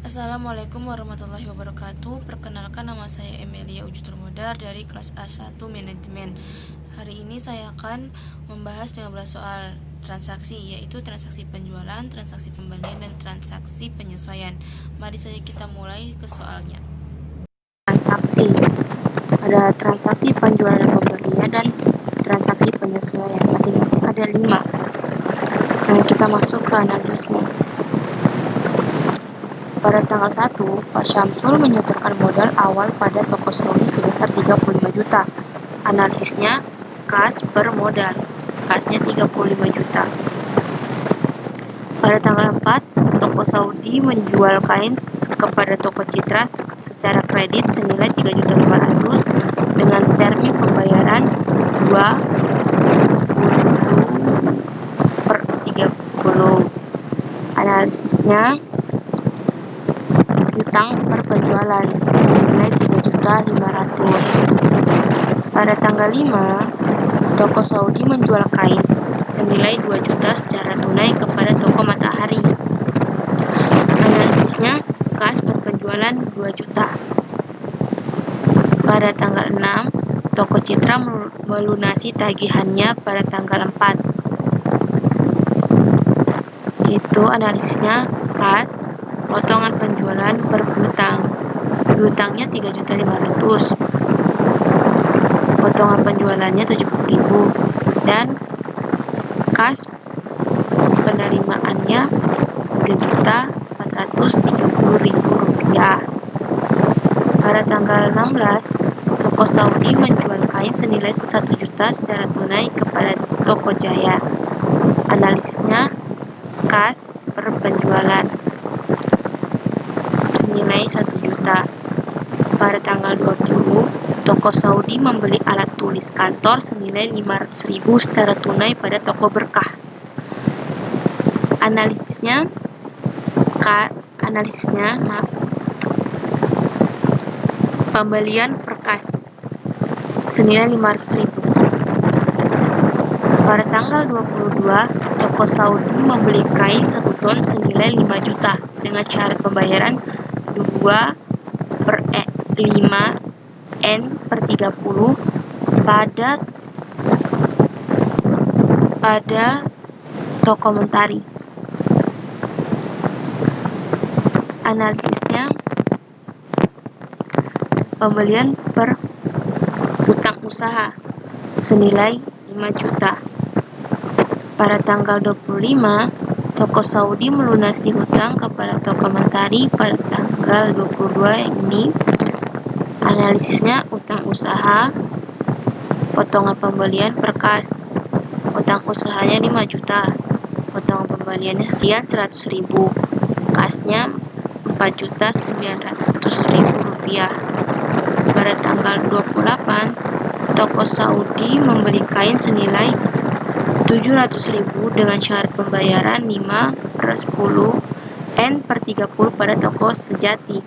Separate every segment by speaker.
Speaker 1: Assalamualaikum warahmatullahi wabarakatuh. Perkenalkan, nama saya Emilia Ujutul Modar dari kelas A1 Manajemen. Hari ini saya akan membahas 15 soal transaksi, yaitu transaksi penjualan, transaksi pembelian, dan transaksi penyesuaian. Mari saja kita mulai ke soalnya.
Speaker 2: Transaksi. Ada transaksi penjualan dan pembelian dan transaksi penyesuaian. Masing-masing ada 5. Nah, kita masuk ke analisisnya. Pada tanggal 1, Pak Syamsul menyetorkan modal awal pada toko Saudi sebesar 35 juta. Analisisnya, kas per modal. Kasnya 35 juta. Pada tanggal 4, toko Saudi menjual kain kepada toko Citra secara kredit senilai 3.500.000 dengan termin pembayaran 2/10/30. Analisisnya, utang per penjualan senilai 3.500.000. Pada tanggal 5, toko Saudi menjual kain senilai 2 juta secara tunai kepada toko Matahari. Analisisnya, kas per penjualan 2 juta. Pada tanggal 6, toko Citra melunasi tagihannya pada tanggal 4. Itu analisisnya, kas potongan penjualan per piutang. Piutangnya 3.500.000. Potongan penjualannya 70.000 dan kas penerimaannya 3.430.000 rupiah. Pada tanggal 16, toko Saudi menjual kain senilai 1 juta secara tunai kepada toko Jaya. Analisisnya, kas per penjualan senilai 1 juta. Pada tanggal 20, toko Saudi membeli alat tulis kantor senilai 500.000 secara tunai pada toko Berkah. Analisisnya, pembelian per kas senilai 500.000. Pada tanggal 22, toko Saudi membeli kain 1 ton senilai 5 juta dengan syarat pembayaran 2/5/N/30 pada toko Mentari. Analisisnya, pembelian per utang usaha senilai 5 juta. Pada tanggal 25, toko Saudi melunasi hutang kepada toko Mentari pada tanggal 22 ini. Analisisnya, utang usaha, potongan pembelian per kas. Utang usahanya 5 juta. Potongan pembeliannya sekian 100.000. Kasnya 4.900.000 rupiah. Pada tanggal 28, toko Saudi membeli kain senilai 700.000 dengan syarat pembayaran 5/10/N/30 pada toko Sejati.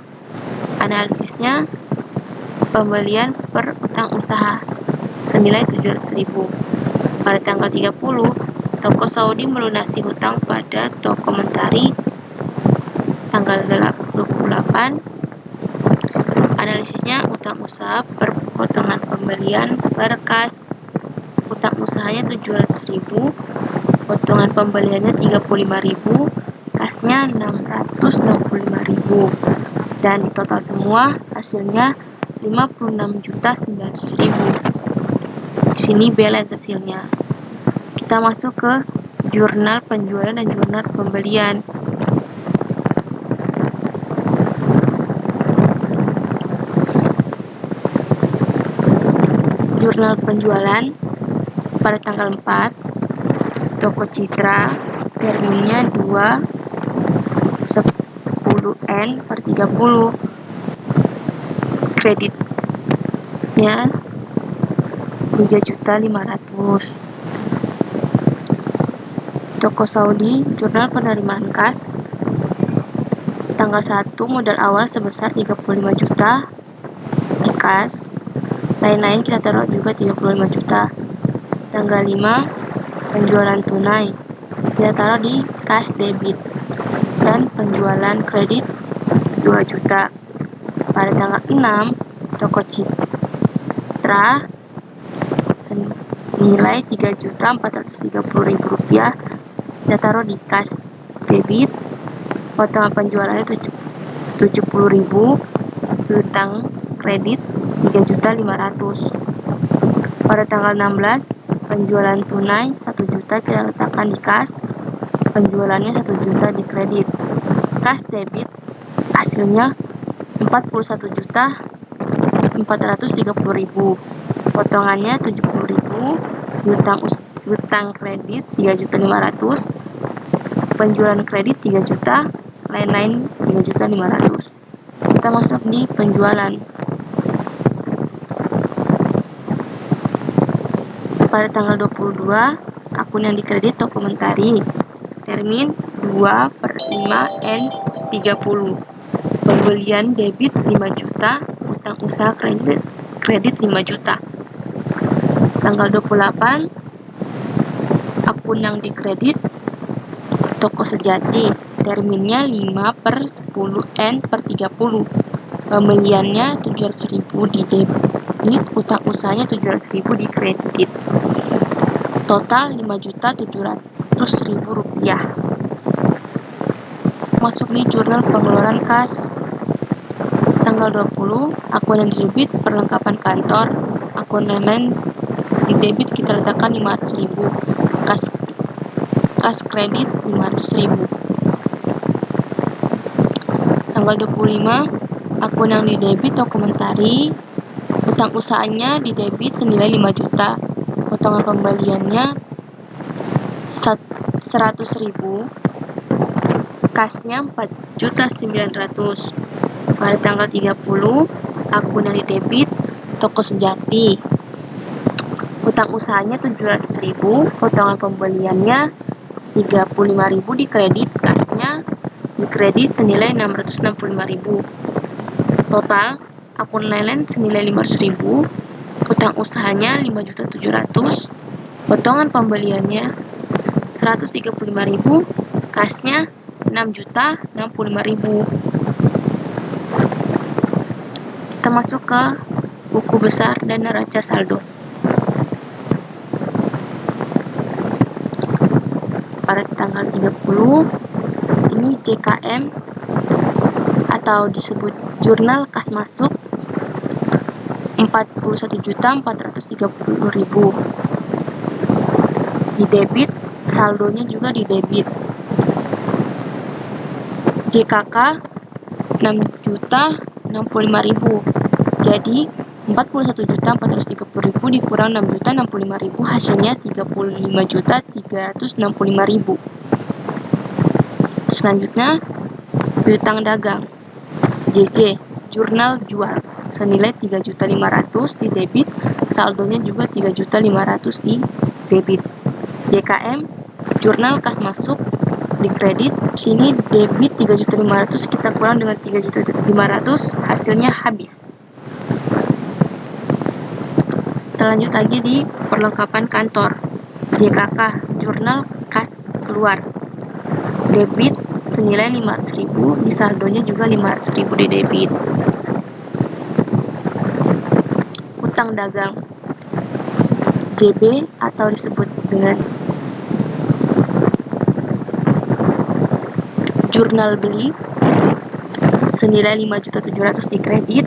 Speaker 2: Analisisnya, pembelian per utang usaha senilai 700.000. Pada tanggal 30, toko Saudi melunasi hutang pada toko Mentari tanggal 28. Analisisnya, utang usaha per potongan pembelian per kas. Utang usahanya 700.000, potongan pembeliannya 35.000, kasnya 665.000. Dan di total semua hasilnya 56.900.000. Di sini balance hasilnya. Kita masuk ke jurnal penjualan dan jurnal pembelian. Jurnal penjualan pada tanggal 4, toko Citra terminnya 2/10/N/30. Kreditnya 3.500.000. Toko Saudi, jurnal penerimaan kas tanggal 1, modal awal sebesar 35 juta di kas. Lain-lain kita taruh juga 35 juta. Tanggal 5, penjualan tunai kita taruh di kas debit. Dan penjualan kredit 2 juta. Pada tanggal 6, toko Citra senilai Rp3.430.000 kita taruh di kas debit, potongan penjualannya 70.000, piutang kredit 3.500.000. Pada tanggal 16, penjualan tunai 1 juta kita letakkan di kas, penjualannya 1 juta di kredit. Kas debit hasilnya 41.430.000, potongannya 70.000, piutang kredit 3.500.000, penjualan kredit 3 juta, lain-lain 3.500.000. Kita masuk di penjualan. Pada tanggal 22, akun yang dikredit toko Mentari, termin 2/5/30. Pembelian debit 5 juta, utang usaha kredit 5 juta. Tanggal 28, akun yang dikredit toko Sejati, terminnya 5/10/30. Pembeliannya 700.000 di debit, utang usahanya 700.000 di kredit. Total Rp5.700.000. Masuk di jurnal pengeluaran kas. Tanggal 20, akun yang didebit perlengkapan kantor, akun lain-lain di debit kita letakkan 500.000, kas kredit 500.000. Tanggal 25, akun yang didebit toko Mentari, utang usahanya di debit senilai 5 juta, potongan pembeliannya 100.000, kasnya 4.900.000. Pada tanggal 30, akun yang didebit toko Sejati, utang usahanya 700.000, potongan pembeliannya 35.000 di kredit, kasnya di kredit senilai 665.000. Total akun lain-lain senilai 500.000, utang usahanya 5.700.000, potongan pembeliannya 135.000, kasnya 6.065.000. Kita masuk ke buku besar dan neraca saldo. Pada tanggal 30, ini JKM atau disebut jurnal kas masuk 41.430.000. Di debit, saldonya juga di debit. JKK 6.065.000. Jadi 41.430.000 dikurang 6.065.000, hasilnya 35.365.000. Selanjutnya, piutang dagang. JJ, jurnal jual, senilai 3.500.000 di debit, saldonya juga 3.500.000 di debit. JKM, jurnal kas masuk di kredit, sini debit 3.500.000 kita kurang dengan 3.500.000, hasilnya habis. Kita lanjut lagi di perlengkapan kantor. JKK, jurnal kas keluar, debit senilai 500.000, di saldonya juga 500.000 di debit. Utang dagang, JB atau disebut dengan jurnal beli, senilai 5.700.000 di kredit.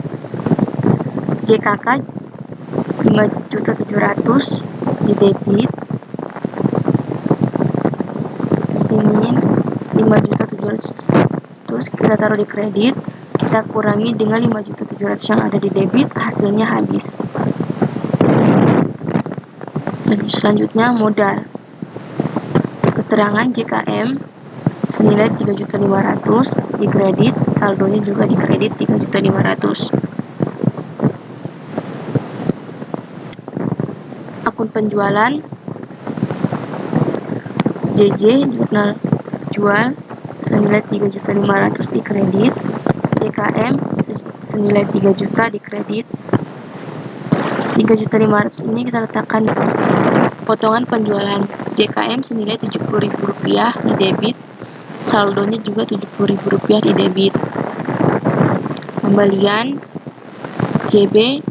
Speaker 2: JKK 5.700.000 di debit, sini 5.700.000 kita taruh di kredit, kita kurangi dengan 5.700.000 yang ada di debit, hasilnya habis. Selanjutnya modal. Keterangan JKM senilai 3.500.000 di kredit, saldonya juga di kredit 3.500.000. Akun penjualan, JJ jurnal jual senilai 3.500.000 di kredit, JKM senilai 3 juta di kredit. 3.500.000 ini kita letakkan potongan penjualan. JKM senilai Rp70.000 di debit, saldonya juga Rp70.000 di debit. pembelian JB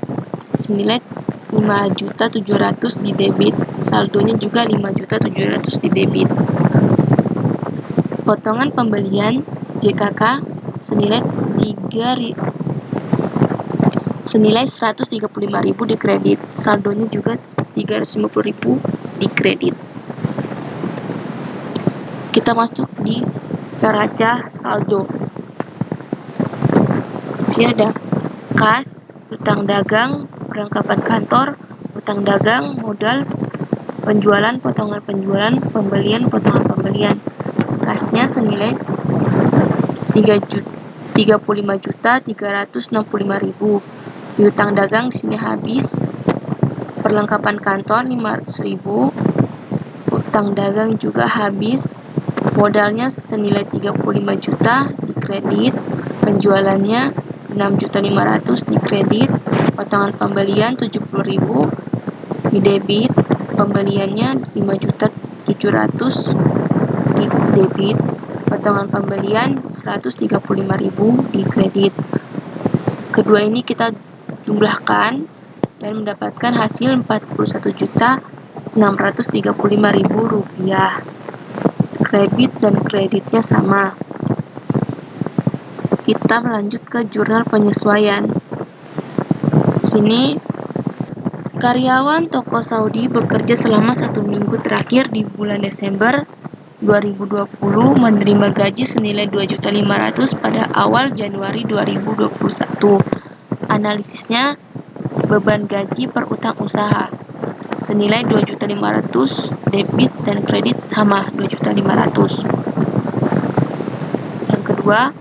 Speaker 2: senilai 5.700.000 di debit, saldonya juga 5.700.000 di debit. Potongan pembelian JKK senilai 135.000 di kredit, saldonya juga 350.000 di kredit. Kita masuk di neraca saldo. Sini ada kas, utang dagang, perlengkapan kantor, utang dagang, modal, penjualan, potongan penjualan, pembelian, potongan pembelian. Kasnya senilai 35.365.000. Utang dagang di sini habis. Perlengkapan kantor 500.000. Utang dagang juga habis. Modalnya senilai 35 juta di kredit. Penjualannya 6.500.000 di kredit. Potongan pembelian 70.000 di debit. Pembeliannya 5.700.000 di debit. Potongan pembelian 135.000 di kredit. Kedua ini kita jumlahkan dan mendapatkan hasil 41.635.000 rupiah. Debit dan kreditnya sama. Kita melanjut ke jurnal penyesuaian. Di sini karyawan toko Saudi bekerja selama 1 minggu terakhir di bulan Desember 2020 menerima gaji senilai 2.500.000 pada awal Januari 2021. Analisisnya beban gaji per utang usaha senilai 2.500.000, debit dan kredit sama 2.500.000. Yang kedua,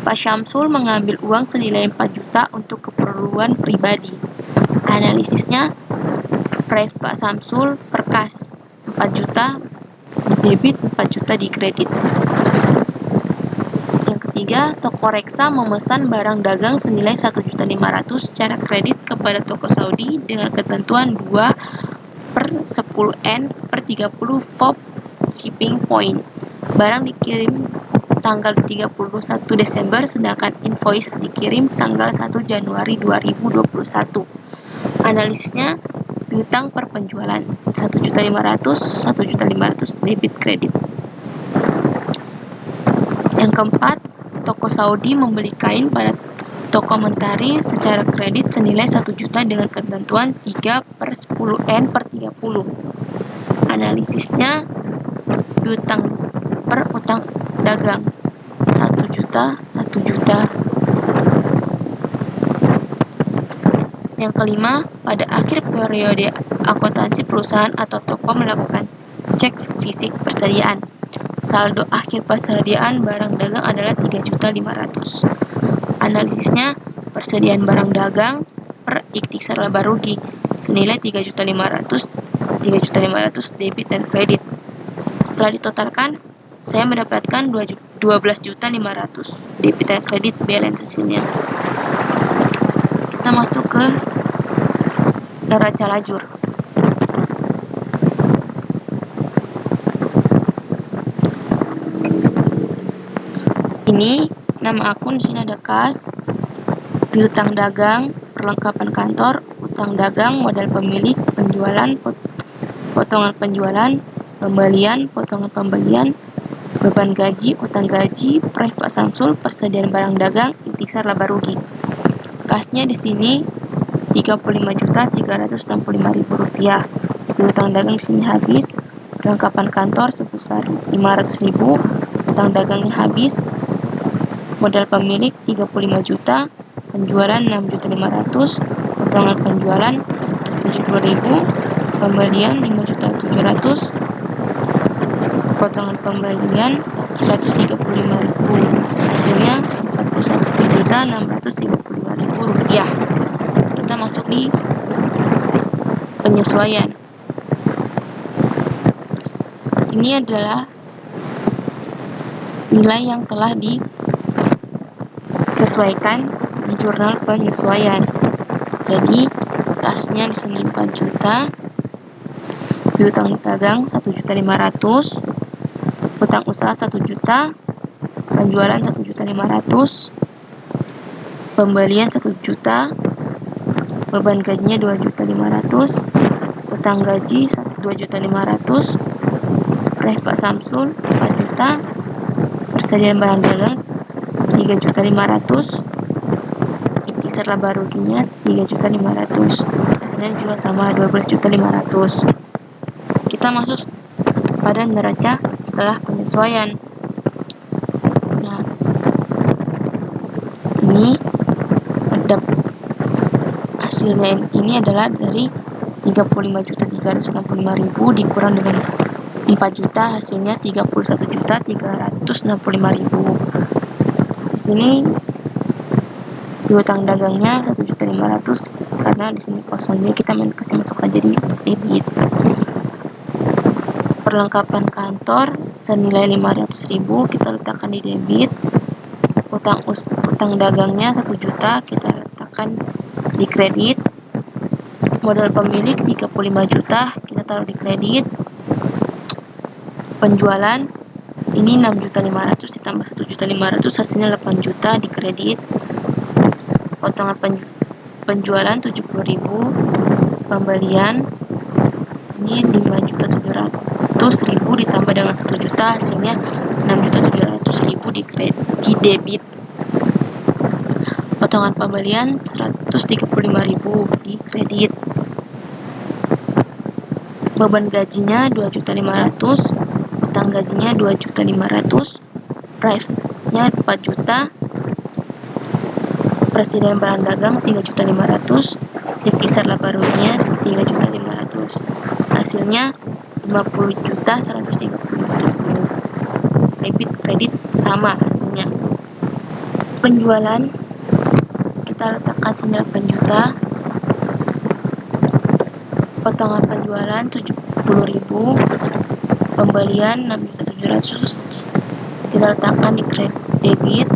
Speaker 2: Pak Syamsul mengambil uang senilai 4 juta untuk keperluan pribadi. Analisisnya Pak Syamsul per kas 4 juta di debit, 4 juta di kredit. Yang ketiga, toko Reksa memesan barang dagang senilai 1.500.000 secara kredit kepada toko Saudi dengan ketentuan 2/10N/30 FOB shipping point. Barang dikirim tanggal 31 Desember sedangkan invoice dikirim tanggal 1 Januari 2021. Analisisnya piutang per penjualan 1.500.000, 1.500.000 debit kredit. Yang keempat, toko Saudi membeli kain pada toko Mentari secara kredit senilai 1 juta dengan ketentuan 3/10N/30. Analisisnya piutang per utang dagang 1 juta, 1 juta. Yang kelima, pada akhir periode akuntansi perusahaan atau toko melakukan cek fisik persediaan. Saldo akhir persediaan barang dagang adalah 3.500.000. Analisisnya persediaan barang dagang per ikhtisar laba rugi senilai 3.500.000 debit dan kredit. Setelah ditotalkan, saya mendapatkan 12.500.000 debit dan kredit balance hasilnya. Kita masuk ke neraca lajur. Ini nama akun, di sini ada kas, piutang dagang, perlengkapan kantor, utang dagang, modal pemilik, penjualan, potongan penjualan, pembelian, potongan pembelian, beban gaji, utang gaji, proyek Pak Samsul, persediaan barang dagang, ikhtisar laba rugi. Kasnya di sini 35.365.000 rupiah. Piutang dagang di sini habis, perlengkapan kantor sebesar 500.000, utang dagangnya habis, modal pemilik 35 juta, penjualan 6.500.000, potongan penjualan 70.000, pembelian 5.700.000, potongan pembelian 135.000. Hasilnya 41.635.000 rupiah. Kita masuk di penyesuaian. Ini adalah nilai yang telah disesuaikan di jurnal penyesuaian. Jadi kasnya di sini 4 juta, piutang dagang 1.500.000, utang usaha 1 juta, penjualan 1.500.000, pembelian 1 juta, beban gajinya 2.500.000, utang gaji 2.500.000, proyek Pak Samsul 4 juta, persediaan barang dagang 3.500.000, kisar laba ruginya 3.500.000, hasilnya juga sama 12.500.000. Kita masuk pada neraca setelah penyesuaian. Nah, ini ada hasilnya ini adalah dari 35.365.000 dikurang dengan 4 juta, hasilnya 31.365.000. Di sini piutang dagangnya 1.500.000 karena di sini kosongnya kita kasih masuk aja di debit. Perlengkapan kantor senilai 500.000 kita letakkan di debit. Utang dagangnya 1 juta kita letakkan di kredit. Modal pemilik 35 juta kita taruh di kredit. Penjualan ini 6.500.000 ditambah 1.500.000 hasilnya 8 juta di kredit. Potongan penjualan 70.000. Pembelian ini 5.700.000 ditambah dengan 1 juta hasilnya 6.700.000 di debit. Potongan pembelian 135.000 di kredit. Beban gajinya 2.500.000, utang gajinya 2.500.000, drive-nya 4 juta, persediaan barang dagang 3.500.000, kisar laba ruginya 3.500.000, hasilnya 50.135.000. Debit kredit sama hasilnya. Penjualan kita letakkan sini 8 juta. Potongan penjualan 70.000, pembelian 6.700.000 kita letakkan di debit.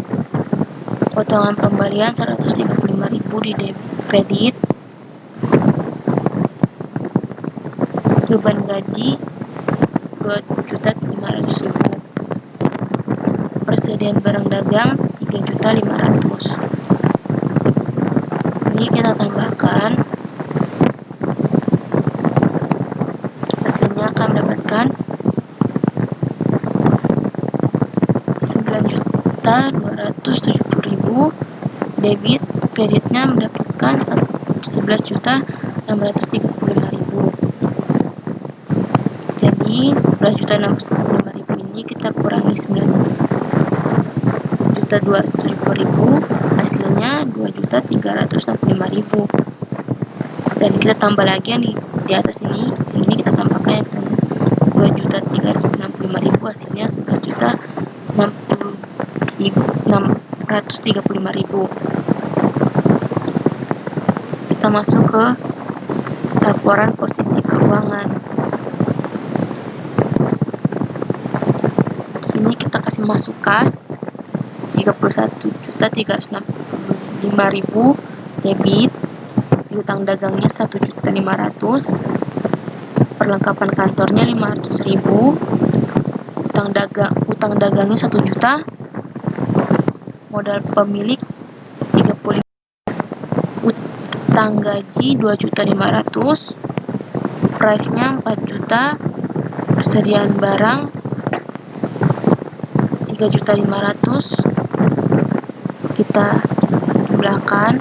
Speaker 2: Potongan pembelian 135.000 di kredit. Beban gaji 2.500.000. Persediaan barang dagang 3.500.000. Ini kita tambahkan. Hasilnya akan mendapatkan 9.270.000. Debit, kreditnya mendapatkan 11.635.000. Jadi 11.635.000 ini kita kurangi 9.270.000, hasilnya 2.365.000. Dan kita tambah lagi yang di atas ini kita tambahkan yang sana 2.365.000, hasilnya 11.635.000. Kita masuk ke laporan posisi keuangan. Di sini kita kasih masuk kas 31.365.000 debit. Piutang dagangnya 1.500.000, perlengkapan kantornya 500.000, utang dagangnya 1 juta, modal pemilik 35, utang gaji 2.500.000, drive-nya 4 juta, persediaan barang 3.500.000, kita jumlahkan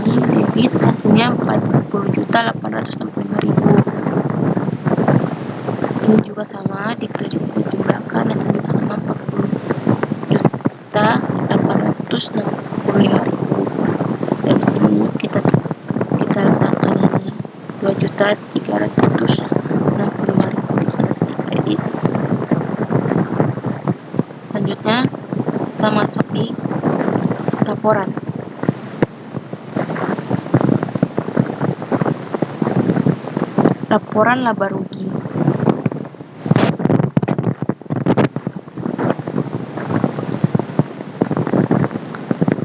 Speaker 2: ini debit, hasilnya 40.865.000. Ini juga sama, di kredit kita jumlahkan, hasilnya juga sama 40.865.000. Dan di sini kita letakkan ini 2.365.000 di sini di kredit. Selanjutnya kita masuk di laporan. Laporan laba rugi.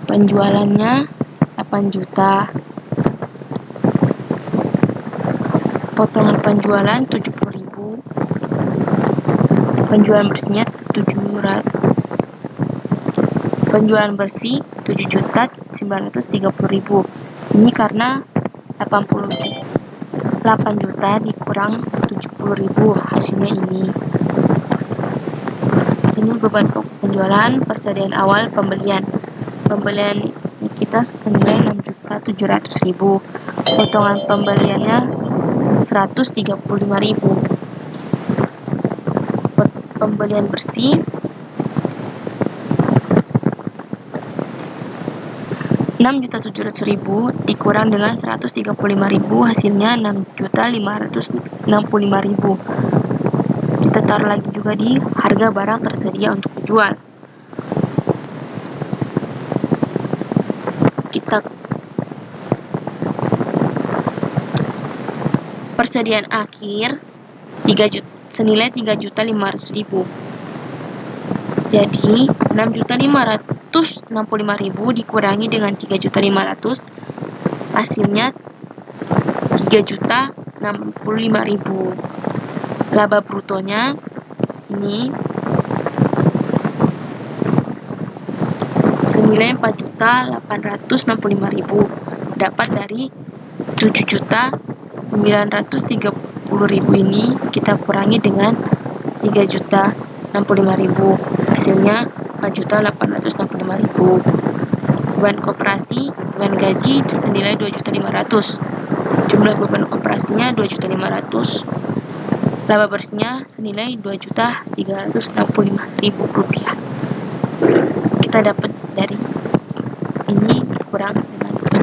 Speaker 2: Penjualannya 8 juta. Potongan penjualan 70.000. Penjualan bersihnya Penjualan bersih 7.930.000. Ini karena 8 juta dikurang 70.000, hasilnya ini. Sini beban pokok penjualan, persediaan awal pembelian. Pembelian kita senilai 6.700.000. Potongan pembeliannya 135.000. Pembelian bersih 6.700.000 dikurang dengan 135.000, hasilnya 6.565.000. Kita taruh lagi juga di harga barang tersedia untuk dijual. Kita persediaan akhir senilai 3.500.000. Jadi 6.565.000 dikurangi dengan 3.500, hasilnya 3.065.000. Laba brutonya ini senilai 4.865.000, dapat dari 7.930.000 ini kita kurangi dengan 3.065.000, hasilnya 4.865.000. Beban koperasi, beban gaji senilai 2.500.000. Jumlah beban operasinya 2.500.000. Laba bersihnya senilai 2.365.000 rupiah. Kita dapat dari ini dikurang dengan ini,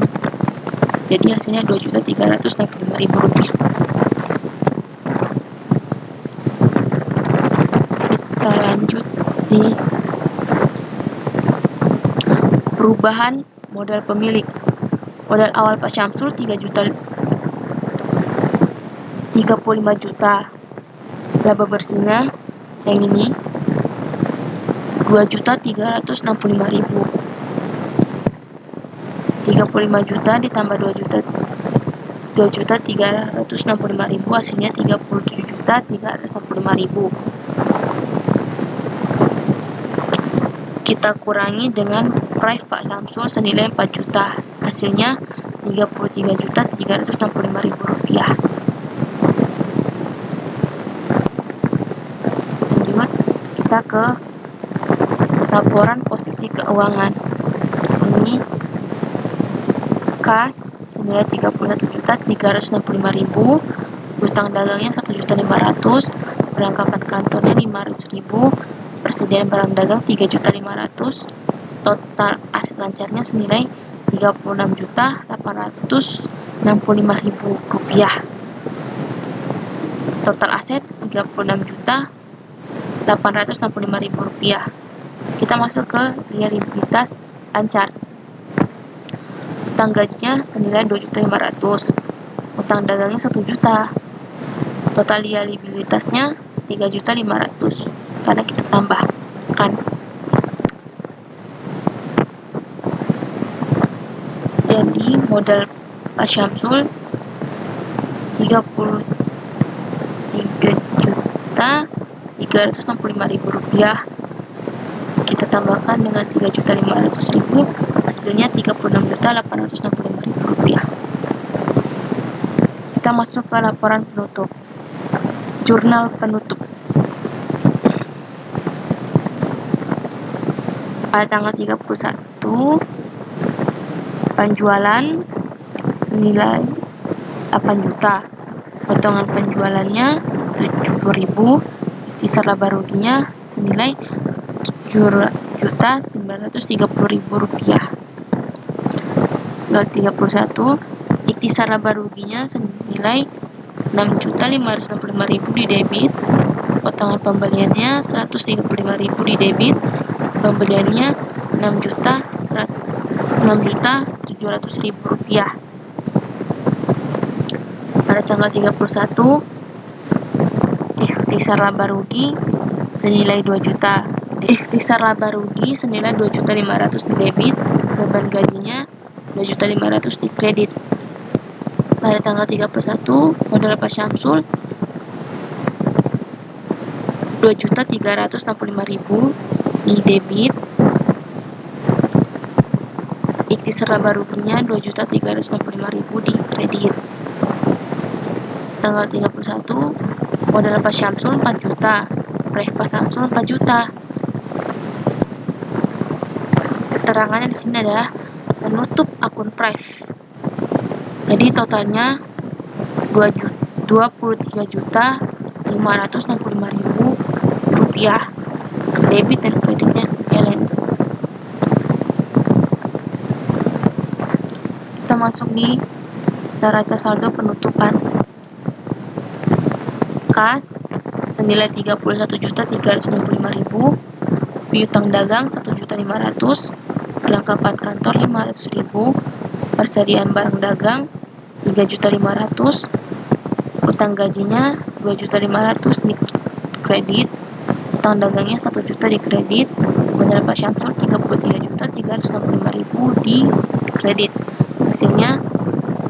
Speaker 2: jadi hasilnya 2.365.000 rupiah. Kita lanjut di perubahan modal pemilik. Modal awal Pak Syamsul 35 juta. Laba bersihnya yang ini 2.365.000. 35 juta ditambah 2.365.000, hasilnya 37.365.000. Kita kurangi dengan price Pak Syamsul senilai 4 juta, hasilnya 33.365.000 rupiah. Lanjut, kita ke laporan posisi keuangan. Sini kas senilai 31.365.000, utang dagangnya 1.500.000, perlengkapan kantornya 500.000, persediaan barang dagang 3.500.000, total aset lancarnya senilai 36.865.000 rupiah. Total aset 36.865.000 rupiah. Kita masuk ke liabilitas lancar. Utang gajinya senilai 2.500.000, utang dagangnya 1 juta, total liabilitasnya 3.500.000 karena kita tambahkan. Jadi modal Pak Syamsul 33.365.000 rupiah. Kita tambahkan dengan 3.500.000, hasilnya 36.865.000 rupiah. Kita masuk ke laporan penutup. Jurnal penutup. Pada tanggal 31, penjualan senilai 8 juta. Potongan penjualannya 70.000, ikhtisar laba ruginya senilai 7.930.000 rupiah. 31, ikhtisar laba ruginya senilai 6.565.000 di debit, potongan pembeliannya 135.000 di debit, pembeliannya 6.700.000 rupiah. Pada tanggal 31, ikhtisar laba rugi senilai 2 juta. Ikhtisar laba rugi senilai 2.500.000 di debit, beban gajinya 2.500.000 di kredit. Pada tanggal 31, modal Pak Syamsul 2.365.000 di debit, Iktiserlaba ruginya 2.365.000 di kredit. Tanggal 31, modal Pak Syamsul 4 juta, Prev Pak Syamsul 4 juta. Keterangannya di sini adalah menutup akun Prev. Jadi totalnya 23.565.000 rupiah. Debit dan kreditnya balance. Kita masuk di neraca saldo penutupan. Kas senilai 31.365.000, piutang dagang 1.500.000, perlengkapan kantor 500.000, persediaan barang dagang 3.500.000, utang gajinya 2.500.000 di kredit, utang dagangnya 1 juta di kredit, modal Pak Syamsul 33.365.000 di kredit. Hasilnya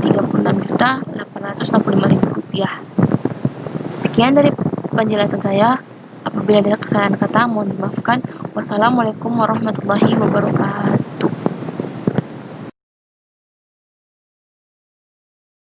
Speaker 2: 36.865.000 rupiah. Sekian dari penjelasan saya. Apabila ada kesalahan kata, mohon dimaafkan. Wassalamualaikum warahmatullahi wabarakatuh.